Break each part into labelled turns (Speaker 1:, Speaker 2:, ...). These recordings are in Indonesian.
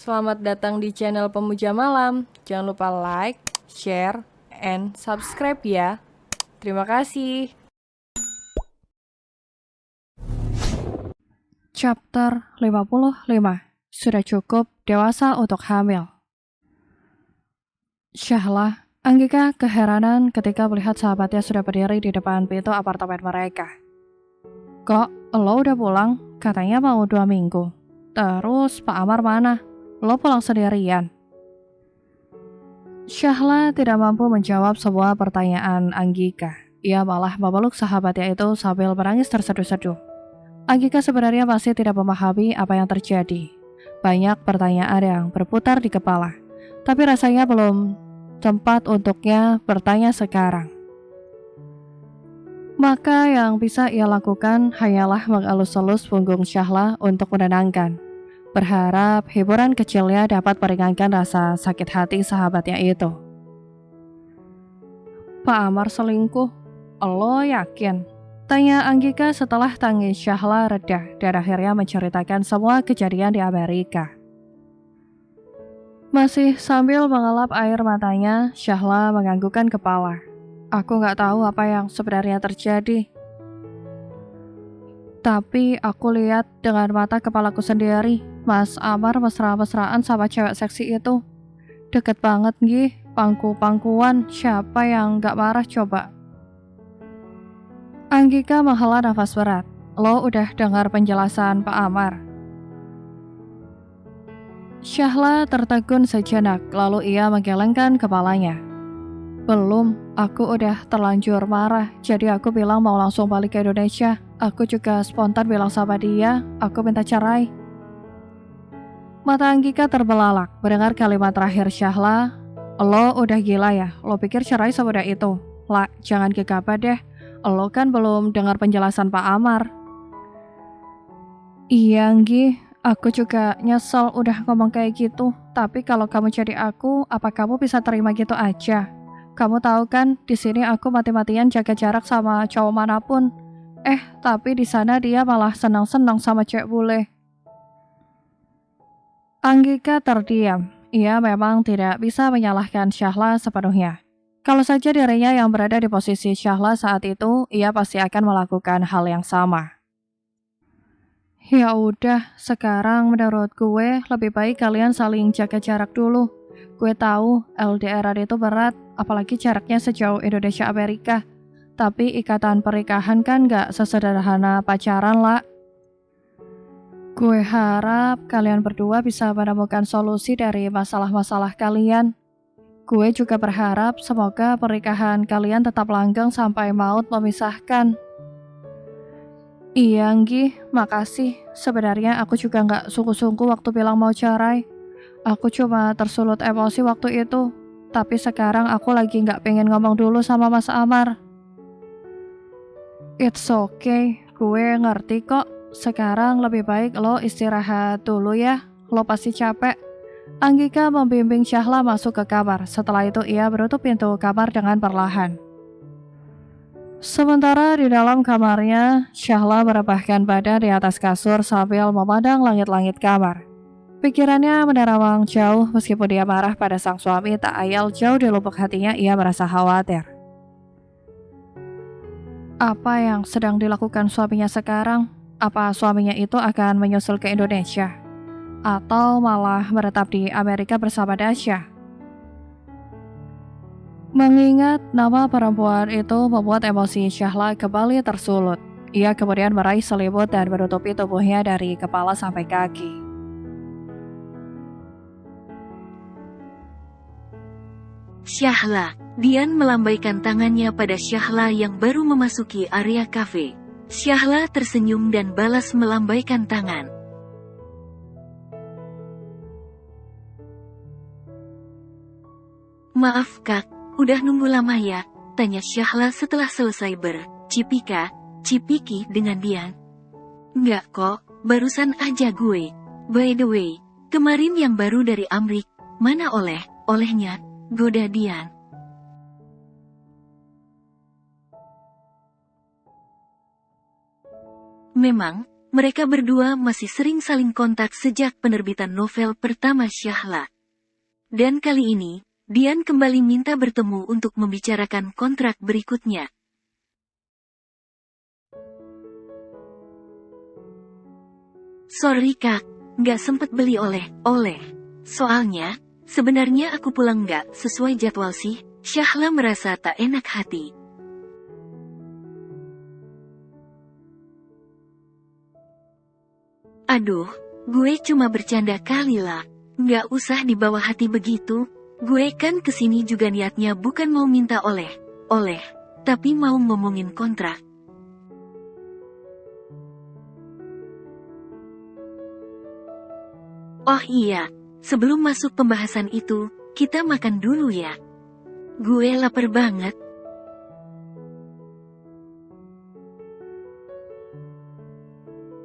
Speaker 1: Selamat datang di channel Pemuja Malam. Jangan lupa like, share, and subscribe ya. Terima kasih.
Speaker 2: Chapter 55. Sudah cukup dewasa untuk hamil. Syahla, Anggika keheranan ketika melihat sahabatnya sudah berdiri di depan pintu apartemen mereka. Kok, lo udah pulang? Katanya mau 2 minggu. Terus Pak Amar mana? Lo pulang sendirian? Syahla tidak mampu menjawab semua pertanyaan Anggika. Ia malah memeluk sahabatnya itu sambil menangis terseduh-seduh. Anggika sebenarnya masih tidak memahami apa yang terjadi. Banyak pertanyaan yang berputar di kepala, tapi rasanya belum tempat untuknya bertanya sekarang. Maka yang bisa ia lakukan hanyalah mengelus-elus punggung Syahla untuk menenangkan. Berharap hiburan kecilnya dapat meringankan rasa sakit hati sahabatnya itu. Pak Amar selingkuh? Lo yakin? Tanya Anggika setelah tangis Syahla reda dan akhirnya menceritakan semua kejadian di Amerika. Masih sambil mengelap air matanya, Syahla menganggukkan kepala. Aku gak tahu apa yang sebenarnya terjadi. Tapi aku lihat dengan mata kepalaku sendiri, Mas Amar mesra-mesraan sama cewek seksi itu. Deket banget gih, pangku-pangkuan, siapa yang gak marah coba? Anggika menghela nafas berat. Lo udah dengar penjelasan Pak Amar? Syahla tertegun sejenak, lalu ia menggelengkan kepalanya. Belum, aku udah terlanjur marah, jadi aku bilang mau langsung balik ke Indonesia. Aku juga spontan bilang sama dia, aku minta cerai. Mata Anggika terbelalak mendengar kalimat terakhir Syahla. Lo udah gila ya, lo pikir cerai semudah itu? Lah, jangan gegabah deh. Lo kan belum dengar penjelasan Pak Amar. Iya, Anggi. Aku juga nyesel udah ngomong kayak gitu. Tapi kalau kamu jadi aku, apa kamu bisa terima gitu aja? Kamu tahu kan, di sini aku mati-matian jaga jarak sama cowok manapun. Tapi di sana dia malah senang-senang sama cewek bule. Anggika terdiam. Ia memang tidak bisa menyalahkan Syahla sepenuhnya. Kalau saja dirinya yang berada di posisi Syahla saat itu, ia pasti akan melakukan hal yang sama. Ya udah, sekarang menurut gue lebih baik kalian saling jaga jarak dulu. Gue tahu LDR itu berat, apalagi jaraknya sejauh Indonesia Amerika. Tapi ikatan pernikahan kan gak sesederhana pacaran lah. Gue harap kalian berdua bisa menemukan solusi dari masalah-masalah kalian. Gue juga berharap semoga pernikahan kalian tetap langgeng sampai maut memisahkan. Iya, Anggi, makasih. Sebenarnya aku juga gak sungguh-sungguh waktu bilang mau cerai. Aku cuma tersulut emosi waktu itu. Tapi sekarang aku lagi gak pengen ngomong dulu sama Mas Amar. It's okay, gue ngerti kok. Sekarang lebih baik lo istirahat dulu ya. Lo pasti capek. Anggika membimbing Syahla masuk ke kamar. Setelah itu ia menutup pintu kamar dengan perlahan. Sementara di dalam kamarnya, Syahla merebahkan badan di atas kasur sambil memandang langit-langit kamar. Pikirannya menerawang jauh meskipun dia marah pada sang suami, tak ayal jauh di lubuk hatinya ia merasa khawatir. Apa yang sedang dilakukan suaminya sekarang? Apa suaminya itu akan menyusul ke Indonesia? Atau malah menetap di Amerika bersama Dasya? Mengingat nama perempuan itu membuat emosi Syahla kembali tersulut. Ia kemudian meraih selimut dan menutupi tubuhnya dari kepala sampai kaki.
Speaker 3: Syahla, Dian melambaikan tangannya pada Syahla yang baru memasuki area kafe. Syahla tersenyum dan balas melambaikan tangan. Maaf kak, udah nunggu lama ya? Tanya Syahla setelah selesai cipiki dengan Dian. Enggak kok, barusan aja gue. By the way, kemarin yang baru dari Amrik, mana olehnya, goda Dian. mereka berdua masih sering saling kontak sejak penerbitan novel pertama Syahla. Dan kali ini, Dian kembali minta bertemu untuk membicarakan kontrak berikutnya. Sorry kak, nggak sempet beli oleh-oleh. Soalnya, sebenarnya aku pulang nggak sesuai jadwal sih. Syahla merasa tak enak hati. Aduh, gue cuma bercanda kali lah. Nggak usah dibawa hati begitu. Gue kan kesini juga niatnya bukan mau minta oleh-oleh, tapi mau ngomongin kontrak. Oh iya, sebelum masuk pembahasan itu, kita makan dulu ya. Gue lapar banget.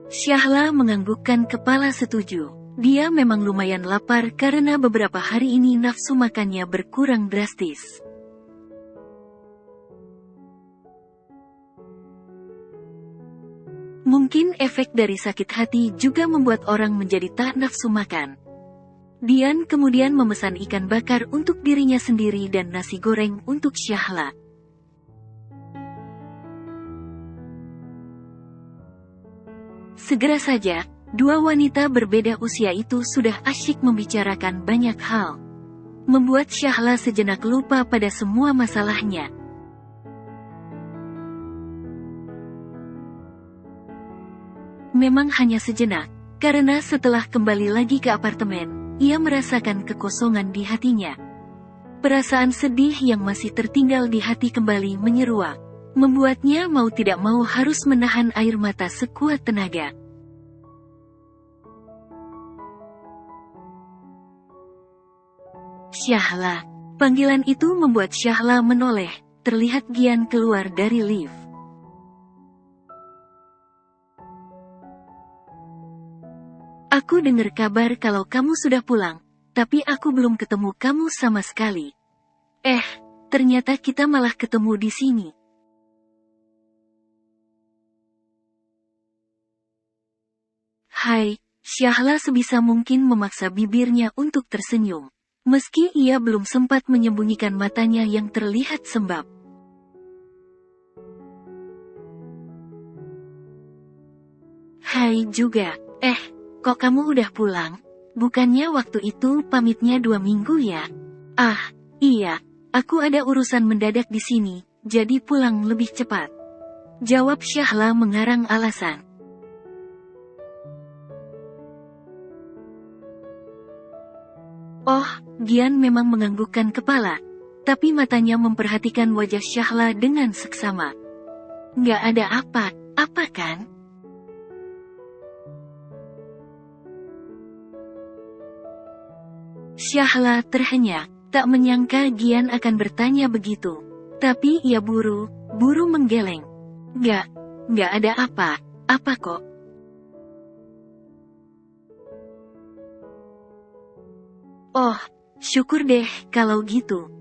Speaker 3: Syahla menganggukkan kepala setuju. Dia memang lumayan lapar karena beberapa hari ini nafsu makannya berkurang drastis. Mungkin efek dari sakit hati juga membuat orang menjadi tak nafsu makan. Dian kemudian memesan ikan bakar untuk dirinya sendiri dan nasi goreng untuk Syahla. Segera saja, dua wanita berbeda usia itu sudah asyik membicarakan banyak hal. Membuat Syahla sejenak lupa pada semua masalahnya. Memang hanya sejenak, karena setelah kembali lagi ke apartemen, ia merasakan kekosongan di hatinya. Perasaan sedih yang masih tertinggal di hati kembali menyeruak, membuatnya mau tidak mau harus menahan air mata sekuat tenaga. Syahla. Panggilan itu membuat Syahla menoleh, terlihat Gian keluar dari lift. Aku dengar kabar kalau kamu sudah pulang, tapi aku belum ketemu kamu sama sekali. Ternyata kita malah ketemu di sini. Hai, Syahla sebisa mungkin memaksa bibirnya untuk tersenyum. Meski ia belum sempat menyembunyikan matanya yang terlihat sembab. Hai juga, kok kamu udah pulang? Bukannya waktu itu pamitnya 2 minggu ya? Iya, aku ada urusan mendadak di sini, jadi pulang lebih cepat. Jawab Syahla mengarang alasan. Gian memang menganggukkan kepala, tapi matanya memperhatikan wajah Syahla dengan seksama. Nggak ada apa kan? Syahla terhenyak, tak menyangka Gian akan bertanya begitu. Tapi ia buru menggeleng. Nggak ada apa kok. Syukur deh kalau gitu.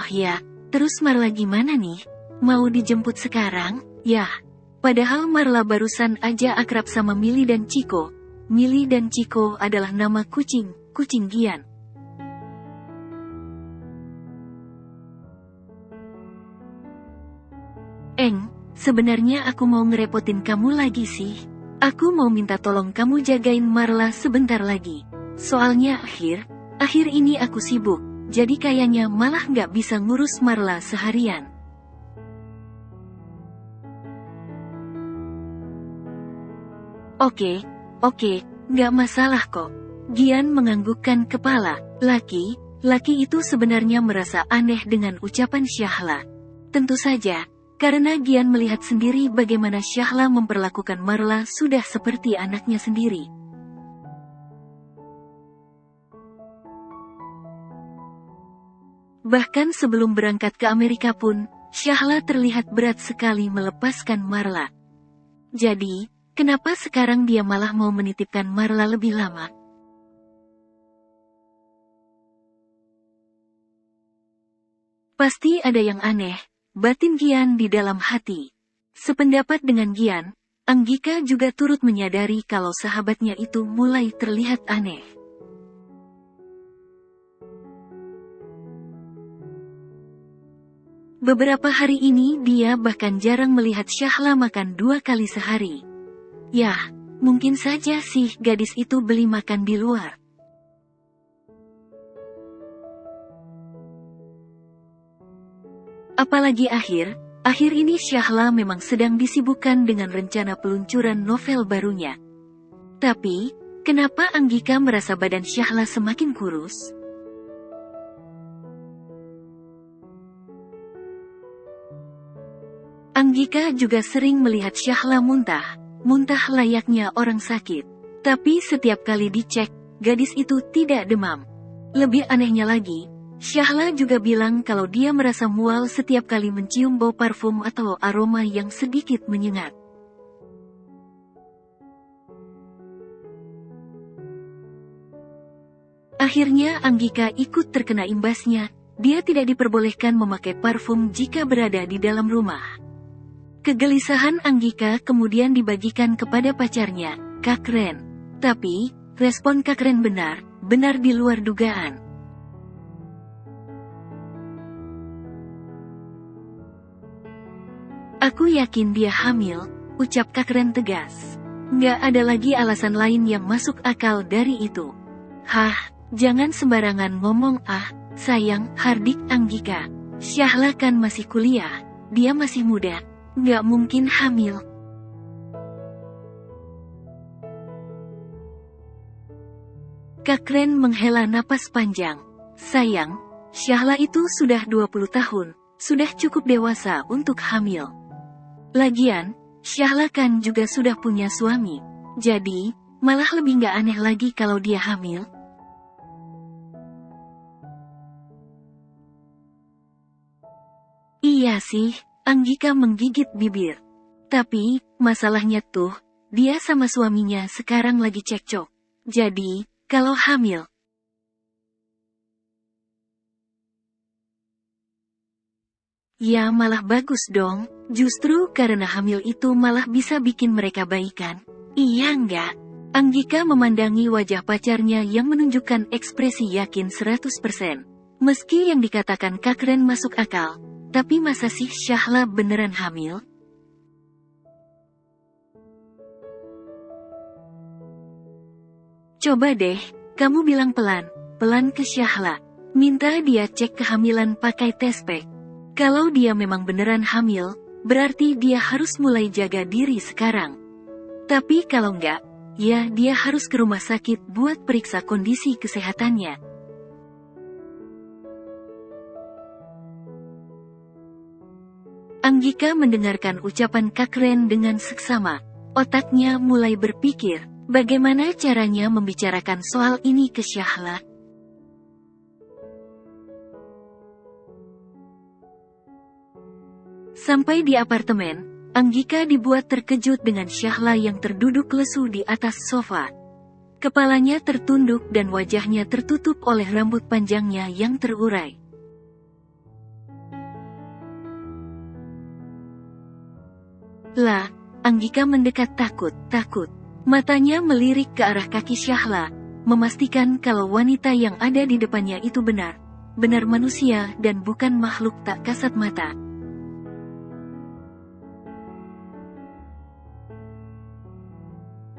Speaker 3: Ya, terus Marla gimana nih? Mau dijemput sekarang? Yah, padahal Marla barusan aja akrab sama Mili dan Ciko. Mili dan Ciko adalah nama kucing Gian. Sebenarnya aku mau ngerepotin kamu lagi sih. Aku mau minta tolong kamu jagain Marla sebentar lagi. Soalnya akhir ini aku sibuk, jadi kayaknya malah nggak bisa ngurus Marla seharian. Oke, nggak masalah kok. Gian menganggukkan kepala. Laki itu sebenarnya merasa aneh dengan ucapan Syahla. Tentu saja, karena Gian melihat sendiri bagaimana Syahla memperlakukan Marla sudah seperti anaknya sendiri. Bahkan sebelum berangkat ke Amerika pun, Syahla terlihat berat sekali melepaskan Marla. Jadi, kenapa sekarang dia malah mau menitipkan Marla lebih lama? Pasti ada yang aneh, batin Gian di dalam hati. Sependapat dengan Gian, Anggika juga turut menyadari kalau sahabatnya itu mulai terlihat aneh. Beberapa hari ini dia bahkan jarang melihat Syahla makan 2 kali sehari. Yah, mungkin saja sih gadis itu beli makan di luar. Apalagi akhir ini Syahla memang sedang disibukkan dengan rencana peluncuran novel barunya. Tapi, kenapa Anggika merasa badan Syahla semakin kurus? Anggika juga sering melihat Syahla muntah layaknya orang sakit. Tapi setiap kali dicek, gadis itu tidak demam. Lebih anehnya lagi, Syahla juga bilang kalau dia merasa mual setiap kali mencium bau parfum atau aroma yang sedikit menyengat. Akhirnya Anggika ikut terkena imbasnya, dia tidak diperbolehkan memakai parfum jika berada di dalam rumah. Kegelisahan Anggika kemudian dibagikan kepada pacarnya, Kak Ren. Tapi, respon Kak Ren benar di luar dugaan. Aku yakin dia hamil, ucap Kak Ren tegas. Nggak ada lagi alasan lain yang masuk akal dari itu. Hah, jangan sembarangan ngomong sayang, hardik Anggika. Syahla kan masih kuliah, dia masih muda. Nggak mungkin hamil. Kak Ren menghela napas panjang. Sayang, Syahla itu sudah 20 tahun, sudah cukup dewasa untuk hamil. Lagian, Syahla kan juga sudah punya suami. Jadi, malah lebih nggak aneh lagi kalau dia hamil. Iya sih, Anggika menggigit bibir. Tapi, masalahnya tuh, dia sama suaminya sekarang lagi cekcok. Jadi, kalau hamil. Ya malah bagus dong, justru karena hamil itu malah bisa bikin mereka baikan. Iya enggak? Anggika memandangi wajah pacarnya yang menunjukkan ekspresi yakin 100%. Meski yang dikatakan Kak Ren masuk akal. Tapi masa sih Syahla beneran hamil? Coba deh, kamu bilang pelan ke Syahla. Minta dia cek kehamilan pakai tes pack. Kalau dia memang beneran hamil, berarti dia harus mulai jaga diri sekarang. Tapi kalau enggak, ya dia harus ke rumah sakit buat periksa kondisi kesehatannya. Anggika mendengarkan ucapan Kak Ren dengan seksama. Otaknya mulai berpikir, bagaimana caranya membicarakan soal ini ke Syahla. Sampai di apartemen, Anggika dibuat terkejut dengan Syahla yang terduduk lesu di atas sofa. Kepalanya tertunduk dan wajahnya tertutup oleh rambut panjangnya yang terurai. Lah, Anggika mendekat takut. Matanya melirik ke arah kaki Syahla, memastikan kalau wanita yang ada di depannya itu benar manusia dan bukan makhluk tak kasat mata.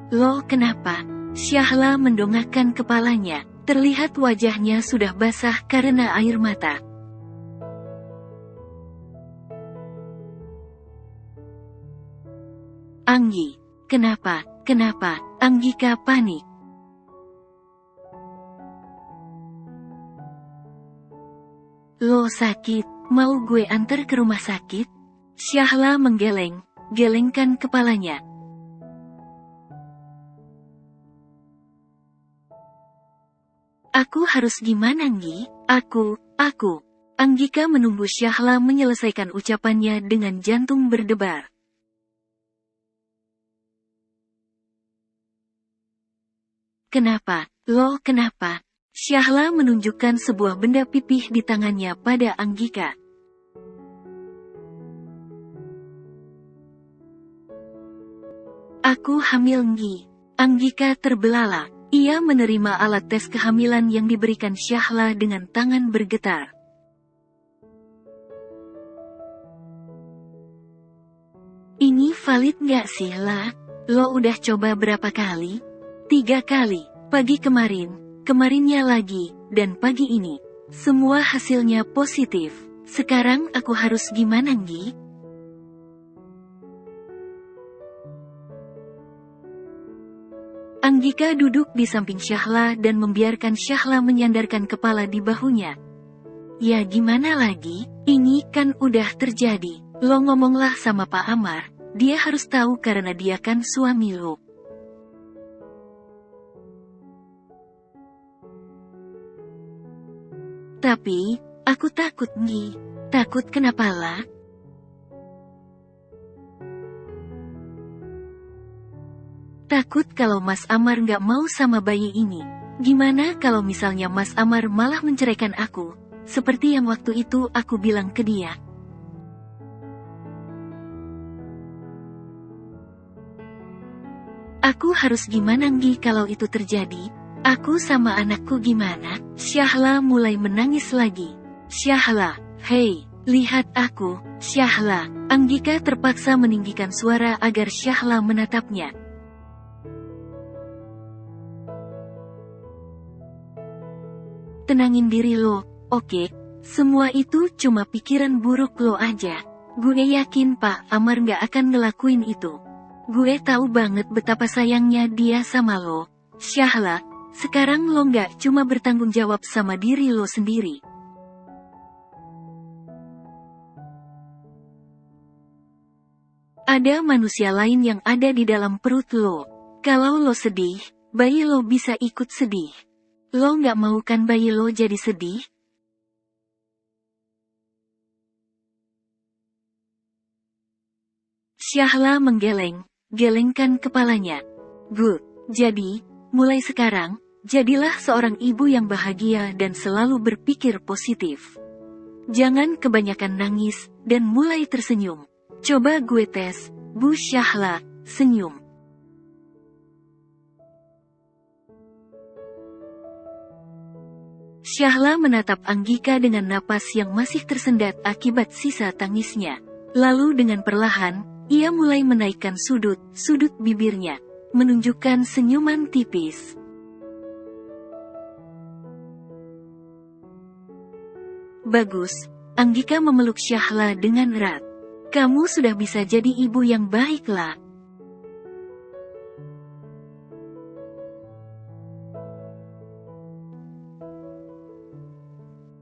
Speaker 3: Loh kenapa? Syahla mendongakkan kepalanya, terlihat wajahnya sudah basah karena air mata. Anggi, kenapa? Anggika panik. Lo sakit, mau gue antar ke rumah sakit? Syahla gelengkan kepalanya. Aku harus gimana Nggi? Aku. Anggika menunggu Syahla menyelesaikan ucapannya dengan jantung berdebar. Kenapa? Lo kenapa? Syahla menunjukkan sebuah benda pipih di tangannya pada Anggika. Aku hamil Nggi. Anggika terbelalak. Ia menerima alat tes kehamilan yang diberikan Syahla dengan tangan bergetar. Ini valid gak sih, La? Lo udah coba berapa kali? 3 kali. Pagi kemarin, kemarinnya lagi, dan pagi ini. Semua hasilnya positif. Sekarang aku harus gimana, Nggi? Anggika duduk di samping Syahla dan membiarkan Syahla menyandarkan kepala di bahunya. Ya gimana lagi? Ini kan udah terjadi. Lo ngomonglah sama Pak Amar. Dia harus tahu karena dia kan suami lo. Tapi, aku takut, Nggi. Takut kenapa, La? Takut kalau Mas Amar nggak mau sama bayi ini. Gimana kalau misalnya Mas Amar malah menceraikan aku, seperti yang waktu itu aku bilang ke dia. Aku harus gimana, Nggi, kalau itu terjadi? Aku sama anakku gimana? Syahla mulai menangis lagi. Syahla, hei, lihat aku, Syahla. Anggika terpaksa meninggikan suara agar Syahla menatapnya. Tenangin diri lo, oke? Semua itu cuma pikiran buruk lo aja. Gue yakin Pak Amar gak akan ngelakuin itu. Gue tahu banget betapa sayangnya dia sama lo. Syahla, sekarang lo gak cuma bertanggung jawab sama diri lo sendiri. Ada manusia lain yang ada di dalam perut lo. Kalau lo sedih, bayi lo bisa ikut sedih. Lo gak mau kan bayi lo jadi sedih? Syahla gelengkan kepalanya. Good. Jadi, mulai sekarang, jadilah seorang ibu yang bahagia dan selalu berpikir positif. Jangan kebanyakan nangis, dan mulai tersenyum. Coba gue tes, Bu Syahla, senyum. Syahla menatap Anggika dengan napas yang masih tersendat akibat sisa tangisnya. Lalu dengan perlahan, ia mulai menaikkan sudut bibirnya, menunjukkan senyuman tipis. Bagus, Anggika memeluk Syahla dengan erat. Kamu sudah bisa jadi ibu yang baiklah.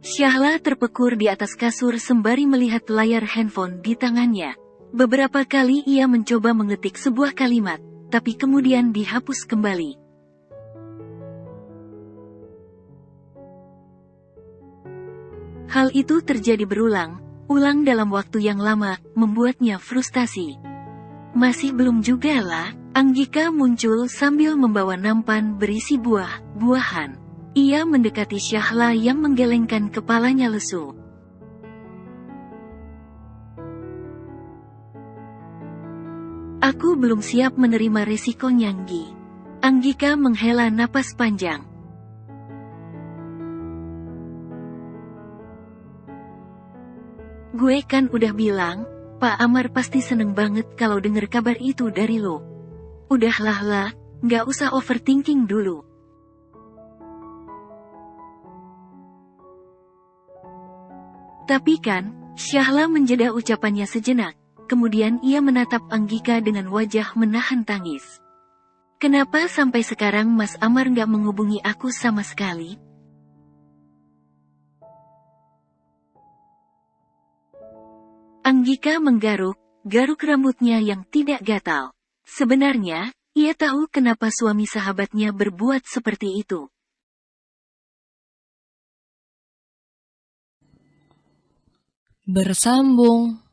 Speaker 3: Syahla terpekur di atas kasur sembari melihat layar handphone di tangannya. Beberapa kali ia mencoba mengetik sebuah kalimat, tapi kemudian dihapus kembali. Hal itu terjadi berulang dalam waktu yang lama, membuatnya frustasi. Masih belum juga, lah. Anggika muncul sambil membawa nampan berisi buah-buahan. Ia mendekati Syahla yang menggelengkan kepalanya lesu. Aku belum siap menerima resikonya, Nggi. Anggika menghela napas panjang. Gue kan udah bilang, Pak Amar pasti seneng banget kalau denger kabar itu dari lo. Udahlah, lah, nggak usah overthinking dulu. Tapi kan, Syahla menjeda ucapannya sejenak, kemudian ia menatap Anggika dengan wajah menahan tangis. Kenapa sampai sekarang Mas Amar nggak menghubungi aku sama sekali? Anggika menggaruk rambutnya yang tidak gatal. Sebenarnya, ia tahu kenapa suami sahabatnya berbuat seperti itu.
Speaker 1: Bersambung.